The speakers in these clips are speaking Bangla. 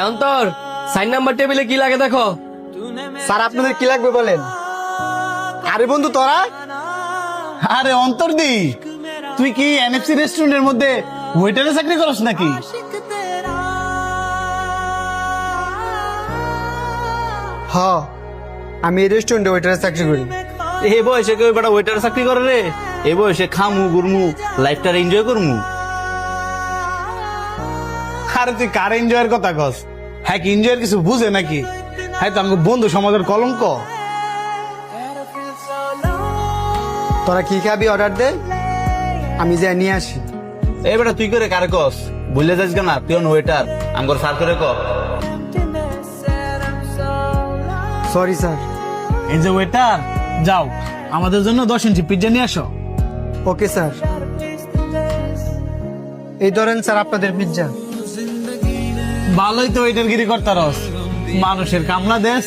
অন্তর, সাইন নাম্বার টেবিলে কি লাগে দেখো। স্যার আপনাদের কি লাগবে বলেন। আরে বন্ধু তোরা, আরে অন্তর্দি, তুই কি এনএফসি রেস্টুরেন্টের মধ্যে ওয়েটারে চাকরি করস নাকি? হ আমি এই রেস্টুরেন্টে ওয়েটারে চাকরি করি। এই বয়সে কেউ বেটা ওয়েটারে চাকরি করে রে? এই বয়সে খামু ঘুরমু, লাইফটা এনজয় করমু। আরে তুই কার এনজয়ের কথা কস? হ্যাঁ কি এনজয়ের কিছু বুঝে নাকি? হ্যাঁ তো আমাকে বন্ধু সমাজের কলঙ্ক। তোরা কি খাবি অর্ডার দে, আমি যাই নিয়ে আসি। এই বেটা তুই করে কারে কস? বুঝলে যাস না তুই ওয়েটার, আঙ্গর সার করে ক। Sorry sir. এই যে ওয়েটার, যাও আমাদের জন্য 10 ইঞ্চি পিজ্জা নিয়ে আসো। Okay sir. এই ধরেন স্যার আপনাদের পিজ্জা। ভালোই তো ওয়েটারগিরি করতারস, মানুষের কামলা দেশ,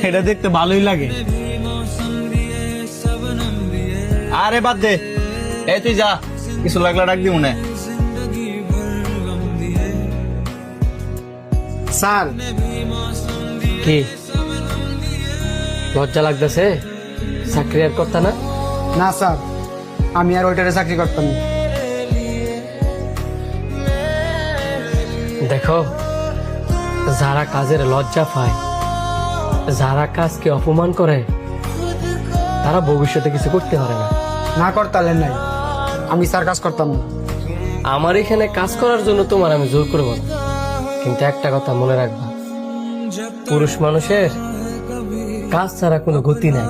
এটা দেখতে ভালোই লাগে। আরে বাদ দে, এই তুই যা, কিছু লাগলে ডাক দি মনে। স্যার কি লজ্জা লাগতেছে? চাকরি আর করতা না? না স্যার, আমি আর ওয়েটারে চাকরি করতাম না। দেখো, যারা কাজের লজ্জা পায়, যারা কাজকে অপমান করে, তারা ভবিষ্যতে কিছু করতে পারে না। না করতালেন নাই, আমি স্যার কাজ করতাম না। আমার এখানে কাজ করার জন্য তোমার আমি জোর করবো না, কিন্তু একটা কথা মনে রাখবা, পুরুষ মানুষের কাজ ছাড়া কোনো গতি নাই।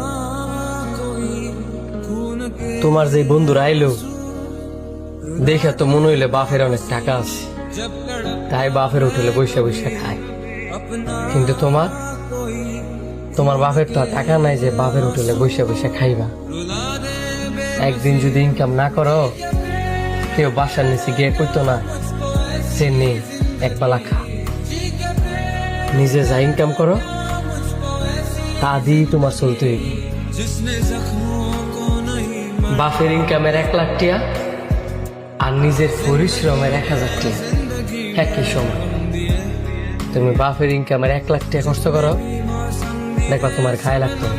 তোমার যে বন্ধুরা আইলো, দেখে তো মনে হইলে বাপের অনেক টাকা আছে, তাই বাপের হোটেলে বসে বসে খায়। কিন্তু তোমার বাপের তো আর টাকা নাই যে বাপের হোটেলে বসে বসে খাইবা। একদিন যদি ইনকাম না করো, কেউ বাসার নিচে গিয়ে কইতো না সে নেই এক বেলা খা। নিজে যা ইনকাম করো তা দিয়েই তোমার চলতে হইবে। বাপের ইনকামের 1 লাখ টিয়া আর নিজের পরিশ্রমের 1000 টিয়া একই সময়। তুমি বাপের ইনকামের 1 লাখ টিয়া খরচ করো, দেখবা তোমার গায়ে লাগতো না।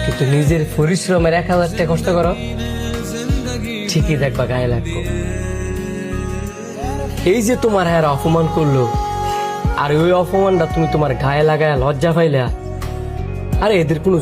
কিন্তু নিজের পরিশ্রমের 1000 টাকা কষ্ট করো, ঠিকই দেখবা গায়ে লাগবে। এই যে তোমার হ্যাঁ অপমান করলো, আর ওই অপমানটা তুমি তোমার গায়ে লাগায় লজ্জা পাইলা, আরে এদের কোনো